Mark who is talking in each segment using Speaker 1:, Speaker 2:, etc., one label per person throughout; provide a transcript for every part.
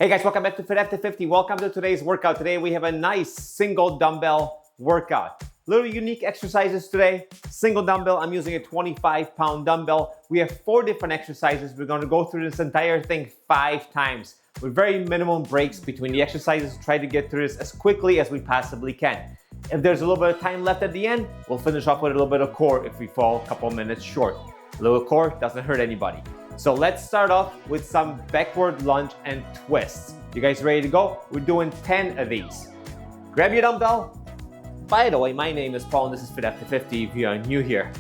Speaker 1: Hey guys, welcome back to Fit After 50. Welcome to today's workout. Today we have a nice single dumbbell workout. Little unique exercises today. Single dumbbell, I'm using a 25-pound dumbbell. We have 4 different exercises. We're going to go through this entire thing 5 times with very minimum breaks between the exercises. Try to get through this as quickly as we possibly can. If there's a little bit of time left at the end, we'll finish off with a little bit of core if we fall a couple minutes short. A little core doesn't hurt anybody. So let's start off with some backward lunge and twists. You guys ready to go? We're doing 10 of these. Grab your dumbbell. By the way, my name is Paul and this is Fit After 50 if you are new here.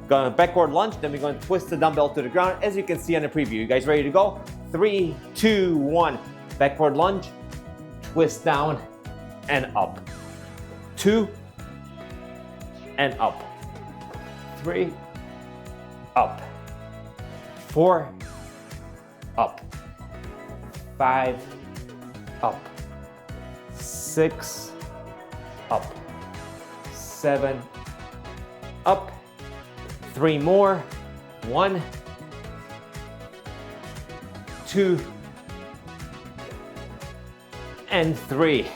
Speaker 1: Going to backward lunge, then we're going to twist the dumbbell to the ground as you can see on the preview. You guys ready to go? 3, 2, 1. Backward lunge, twist down and up. 2 and up. 3, up. 4, up. 5, up. 6, up. 7, up. 3 more. 1, 2, and 3.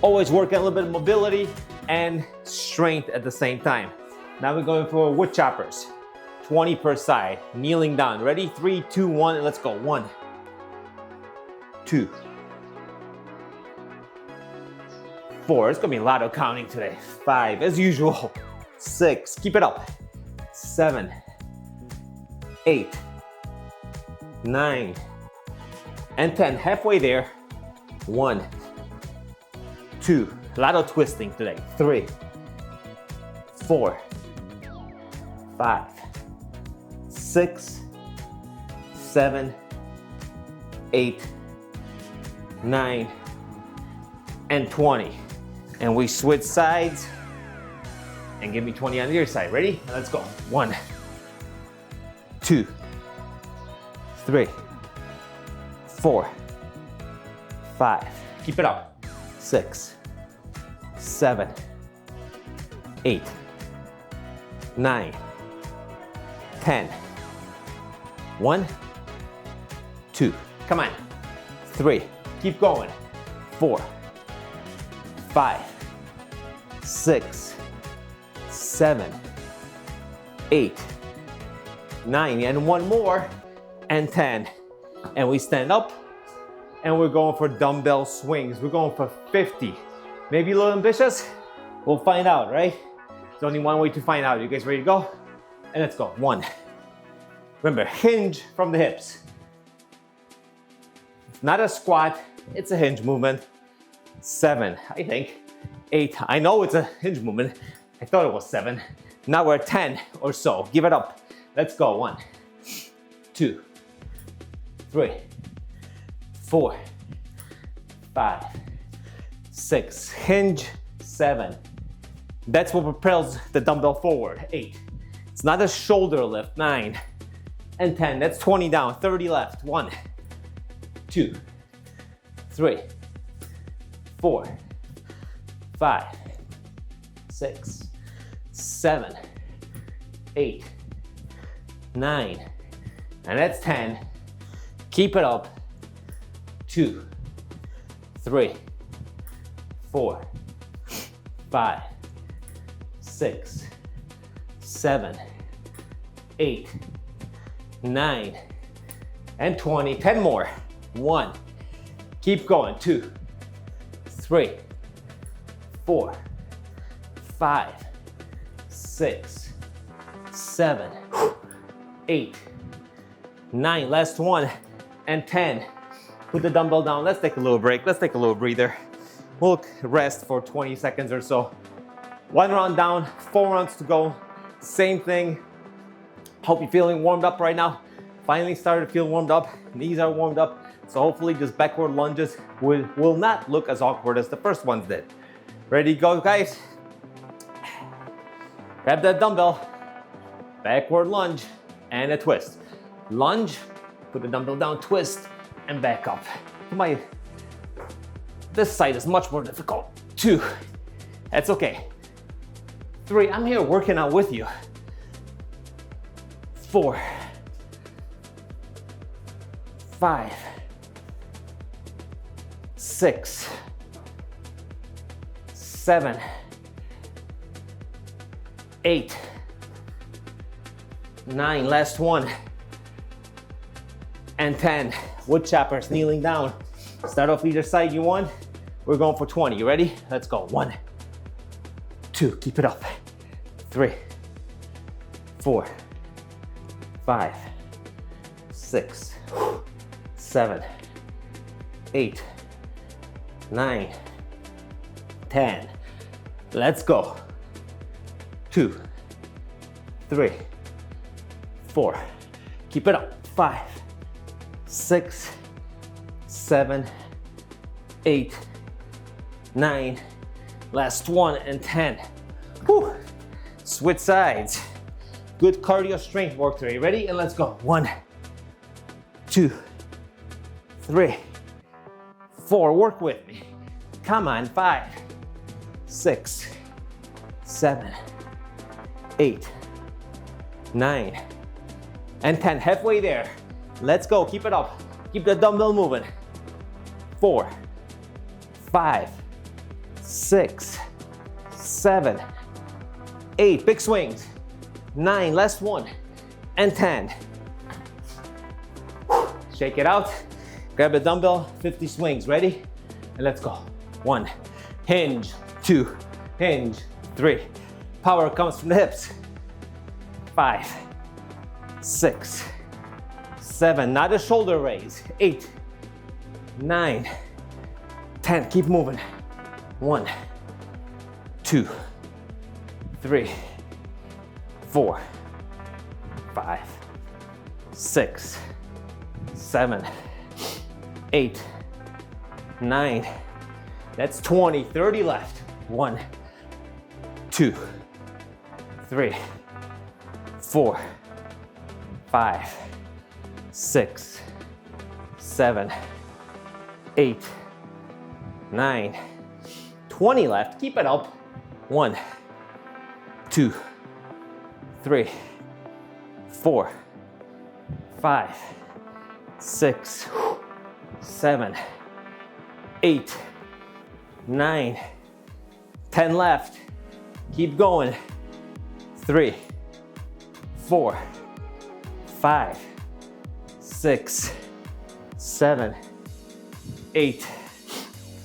Speaker 1: Always working a little bit of mobility and strength at the same time. Now we're going for wood choppers. 20 per side, kneeling down. Ready? 3, 2, 1, and let's go. 1, 2, 4. It's gonna be a lot of counting today. 5, as usual. 6, keep it up. 7, 8, 9, and 10. Halfway there. 1, 2. A lot of twisting today. 3, 4, 5. 6, 7, 8, 9, and 20. And we switch sides and give me 20 on your side. Ready? Let's go. 1, 2, 3, 4, 5. Keep it up. 6, 7, 8, 9, 10. 1, 2, come on. 3, keep going. 4, 5, 6, 7, 8, 9, and 1 more, and 10. And we stand up, and we're going for dumbbell swings. We're going for 50. Maybe a little ambitious? We'll find out, right? There's only one way to find out. You guys ready to go? And let's go. 1. Remember, hinge from the hips. It's not a squat, it's a hinge movement. 7, I think. 8, I know it's a hinge movement. I thought it was 7. Now we're at 10 or so. Give it up. Let's go. 1, 2, 3, 4, 5, 6. Hinge. 7. That's what propels the dumbbell forward. 8. It's not a shoulder lift. 9. And 10. That's 20 down. 30 left. 1, 2, 3, 4, 5, 6, 7, 8, 9. And that's 10. Keep it up. 2, 3, 4, 5, 6, 7, 8, 9, and 20. 10 more. 1. Keep going. 2, 3, 4, 5, 6, 7, 8, 9. Last one. And 10. Put the dumbbell down. Let's take a little break. Let's take a little breather. We'll rest for 20 seconds or so. 1 round down, 4 rounds to go. Same thing. Hope you're feeling warmed up right now. Finally started to feel warmed up. Knees are warmed up. So hopefully these backward lunges will not look as awkward as the first ones did. Ready to go, guys? Grab that dumbbell. Backward lunge and a twist. Lunge, put the dumbbell down, twist, and back up. This side is much more difficult. 2, that's okay. 3, I'm here working out with you. 4, 5, 6, 7, 8, 9, last one, and 10. Wood choppers, kneeling down. Start off either side you want. We're going for 20. You ready? Let's go. 1, 2, keep it up. 3, 4, 5, 6, 7, 8, 9, 10. Let's go. 2, 3, 4. Keep it up. 5, 6, 7, 8, 9. Last one, and 10. Whew. Switch sides. Good cardio strength work today. Ready? And let's go. 1, 2, 3, 4. Work with me. Come on. 5, 6, 7, 8, 9, and 10. Halfway there. Let's go. Keep it up. Keep the dumbbell moving. 4, 5, 6, 7, 8. Big swings. 9. Last one. And 10. Shake it out. Grab a dumbbell. 50 swings. Ready? And let's go. 1. Hinge. 2. Hinge. 3. Power comes from the hips. 5, 6, 7. Not a shoulder raise. 8, 9, 10. Keep moving. 1, 2, 3, 4, 5, 6, 7, 8, 9. That's 20. 30 left. 1, 2, 3, 4, 5, 6, 7, 8, 9. 20 left. Keep it up. 1, 2, 3, 4, 5, 6, 7, 8, 9. 10 left. Keep going. 3, 4, 5, 6, 7, 8,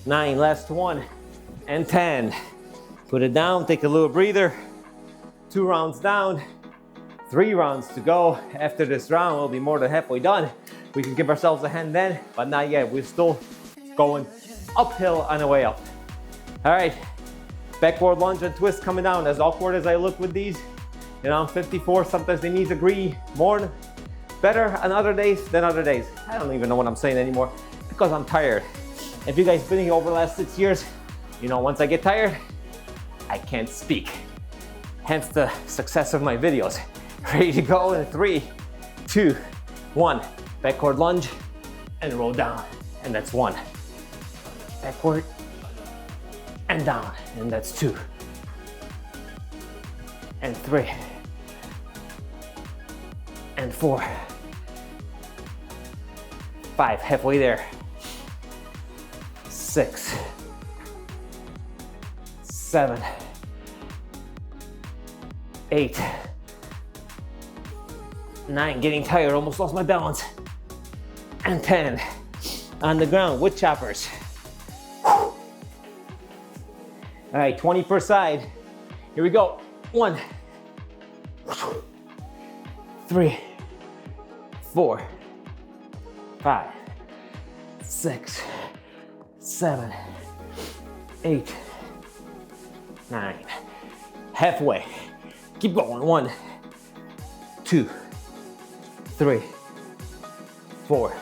Speaker 1: 9. Last one, and 10. Put it down, take a little breather. 2 rounds down, 3 rounds to go. After this round, we'll be more than halfway done. We can give ourselves a hand then, but not yet. We're still going uphill on the way up. All right, backward lunge and twist coming down. As awkward as I look with these, you know, I'm 54, sometimes the knees agree more better on other days than other days. I don't even know what I'm saying anymore because I'm tired. If you guys been here over the last 6 years, you know, once I get tired, I can't speak. Hence the success of my videos. Ready to go in 3, 2, 1. Backward lunge and roll down. And that's 1. Backward and down. And that's 2. And 3. And 4. 5. Halfway there. 6. 7. 8. 9. Getting tired. Almost lost my balance. And 10. On the ground with choppers. All right, 20 per side. Here we go. 1, 3, 4, 5, 6, 7, 8, 9. Halfway. Keep going. 1, 2, 3, 4,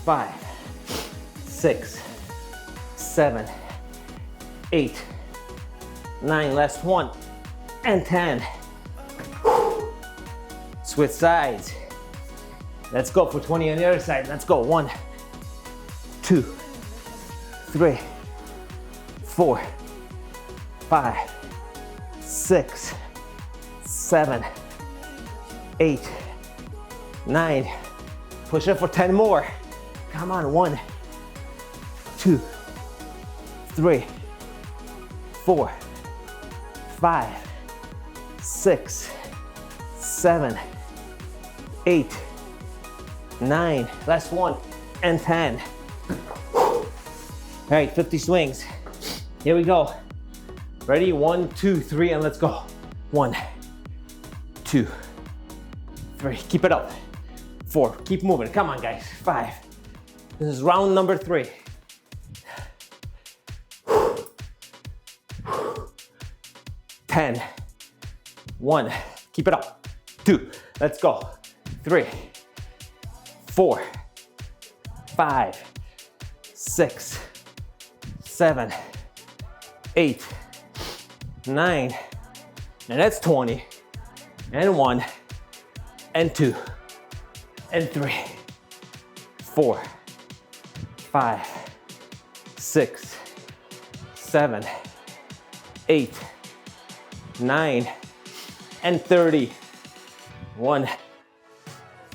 Speaker 1: 5, 6, 7, 8, 9. Last one. And 10. Switch sides. Let's go for 20 on the other side. Let's go. 1, 2, 3, 4, 5, 6, 7, 8, 9. Push it for 10 more. Come on. 1, 2, 3, 4, 5, 6, 7, 8, 9, last one, and 10. All right, 50 swings. Here we go. Ready? 1, 2, 3, and let's go. 1, 2, 3. Keep it up. 4. Keep moving. Come on, guys. 5. This is round number 3. 10. 1. Keep it up. 2. Let's go. 3, 4, 5, 6, 7, 8, 9, and that's 20, and 1, and 2, and 3, 4, 5, 6, 7, 8, 9, and 30. 1,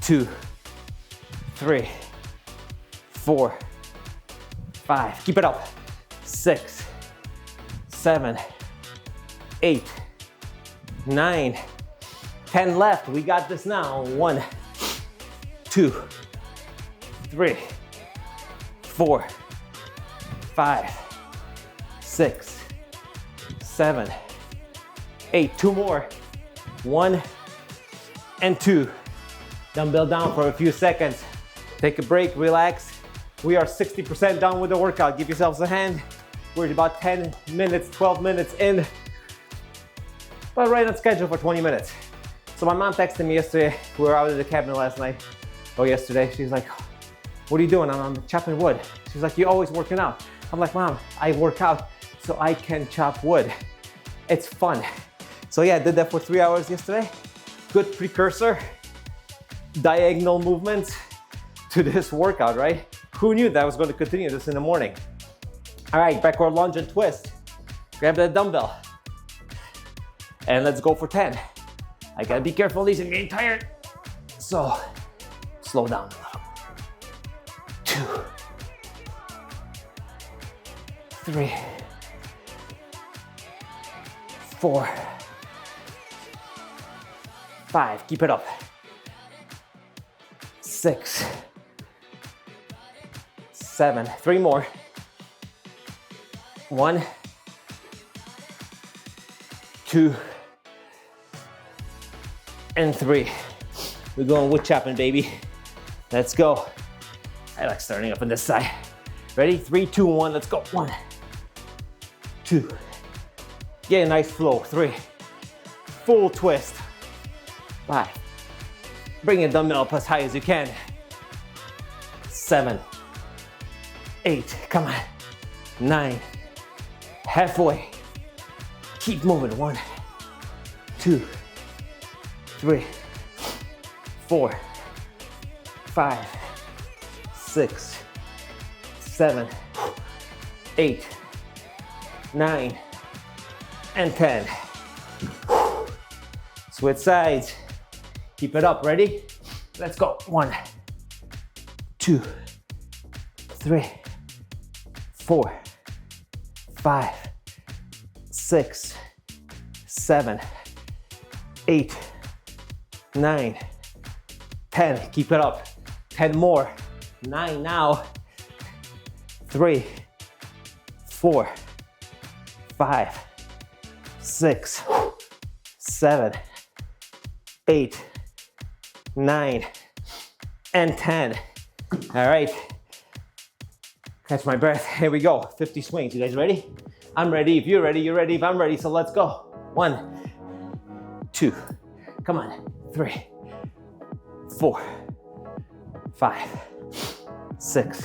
Speaker 1: 2, 3, 4, 5. Keep it up. 6, 7, 8, 9, 10 left. We got this now. 1, 2, 3, 4, 5, 6, 7, 8. 2 more. 1 and 2. Dumbbell down for a few seconds. Take a break, relax. We are 60% done with the workout. Give yourselves a hand. We're about 10 minutes, 12 minutes in, but right on schedule for 20 minutes. So my mom texted me yesterday. We were out in the cabin last night, or yesterday. She's like, what are you doing? I'm chopping wood. She's like, you're always working out. I'm like, Mom, I work out so I can chop wood. It's fun. So yeah, I did that for 3 hours yesterday. Good precursor, diagonal movements to this workout, right? Who knew that I was going to continue this in the morning? All right, backward lunge and twist. Grab that dumbbell. And let's go for 10. I gotta be careful, these are getting tired. So, slow down a little. 2, 3, 4, 5. Keep it up. 6, 7. 3 more. 1, 2, and 3. We're going wood chopping, baby. Let's go. I like starting up on this side. Ready? 3, 2, 1. Let's go. 1, 2. Get a nice flow. 3. Full twist. 5. Bring your dumbbell up as high as you can. 7, 8. Come on. 9. Halfway. Keep moving. 1, 2, 3, 4, 5, 6, 7, 8, 9, and 10. Switch sides. Keep it up. Ready? Let's go. 1, 2, 3, 4, 5, 6, 7, 8, 9, 10. Keep it up. 10 more. 9 now. 3, 4, 5, 6, 7, 8, 9, and 10. All right. Catch my breath. Here we go. 50 swings. You guys ready? I'm ready. If you're ready, you're ready. If I'm ready, so let's go. 1, 2. Come on. 3, 4, 5, 6,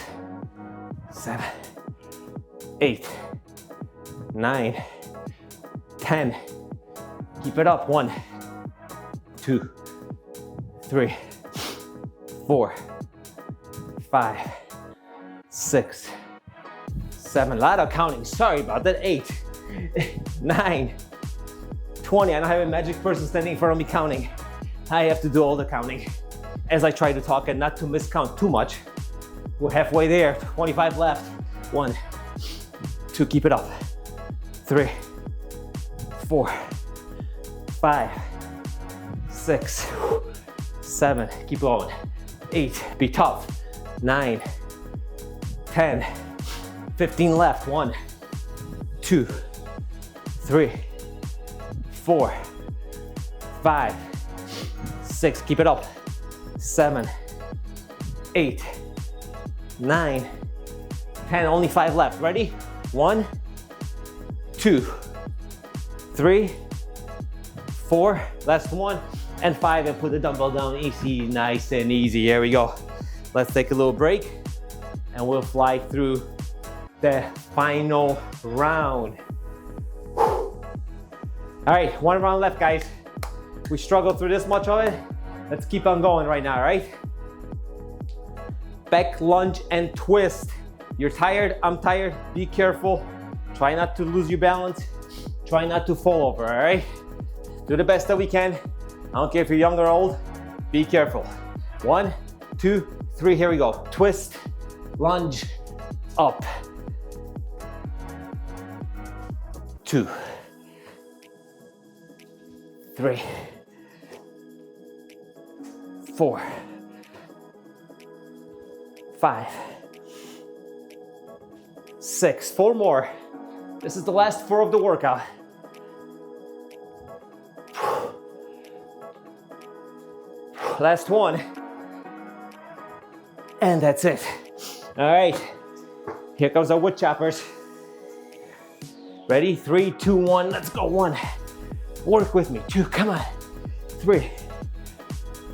Speaker 1: 7, 8, 9, 10. Keep it up. 1, 2, 3, 4, 5, 6, 7. A lot of counting. Sorry about that. 8, 9, 20. I don't have a magic person standing in front of me counting. I have to do all the counting as I try to talk and not to miscount too much. We're halfway there. 25 left. 1, 2, keep it up. 3, 4, 5, 6, 7, keep going. 8, be tough. 9, 10, 15 left. 1, 2, 3, 4, 5, 6, keep it up. 7, 8, 9, 10, only 5 left. Ready? 1, 2, 3, 4, last 1, and 5, and put the dumbbell down easy, nice and easy. Here we go. Let's take a little break and we'll fly through the final round. All right, 1 round left, guys. We struggled through this much of it. Let's keep on going right now, all right? Back lunge and twist. You're tired, I'm tired, be careful. Try not to lose your balance. Try not to fall over, all right? Do the best that we can. I don't care if you're young or old, be careful. 1, 2, 3, here we go. Twist, lunge, up. 2, 3, 4, 5, 6, 4 more. This is the last 4 of the workout. Last 1. And that's it. All right, here comes our wood choppers. Ready? 3, 2, 1, let's go. 1, work with me. 2, come on. 3,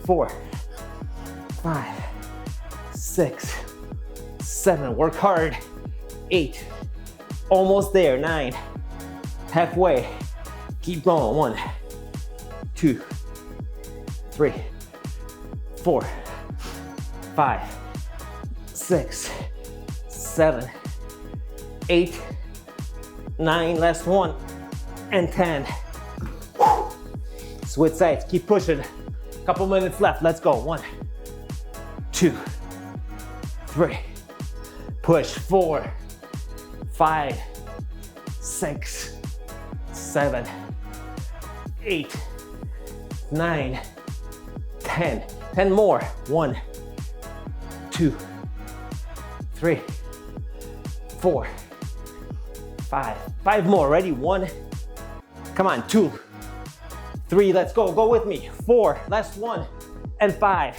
Speaker 1: 4, 5, 6, 7, work hard. 8, almost there. 9, halfway. Keep going. 1, 2, 3, 4, 5, 6, 7, 8, 9, last 1, and 10. Switch sides, keep pushing. Couple minutes left, let's go. 1, 2, 3, push. 4, 5, 6, 7, 8, 9, 10. 10 more. 1, 2, 3, 4, 5. 5 more. Ready? 1. Come on. 2, 3. Let's go. Go with me. 4. Last 1. And 5.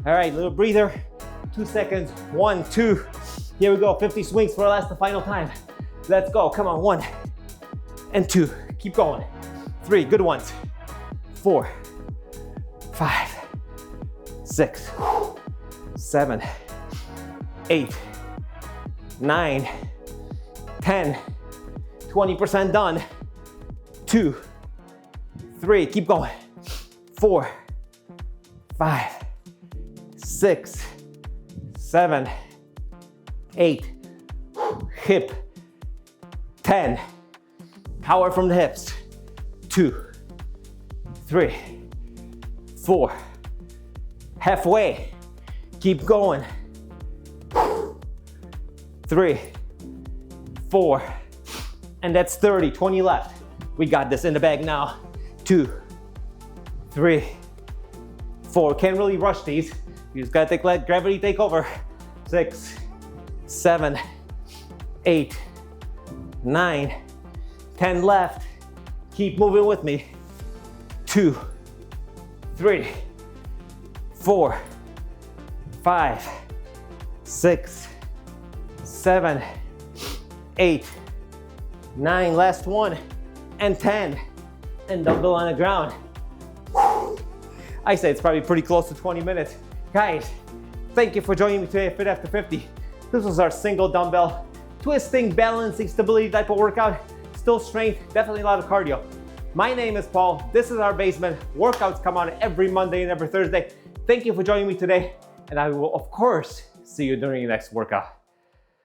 Speaker 1: All right. Little breather. 2 seconds. 1, 2. Here we go. 50 swings for the final time. Let's go. Come on. 1 and 2. Keep going. 3. Good ones. 4, 5, 6, 7, 8, 9, 10, 20% done. 2, 3, keep going. 4, 5, 6, 7, 8, hip, 10, power from the hips. 2, 3, 4, halfway, keep going. 3, 4, and that's 30, 20 left. We got this in the bag now. 2, 3, 4, can't really rush these. You just gotta let gravity take over. 6, 7, 8, 9, 10 left. Keep moving with me. 2, 3, 4, 5, 6, 7, 8, 9, last 1, and 10, and dumbbell on the ground. I say it's probably pretty close to 20 minutes. Guys, thank you for joining me today at Fit After 50. This was our single dumbbell, twisting, balancing, stability type of workout. Still strength, definitely a lot of cardio. My name is Paul, this is our basement. Workouts come out every Monday and every Thursday. Thank you for joining me today, and I will of course see you during the next workout.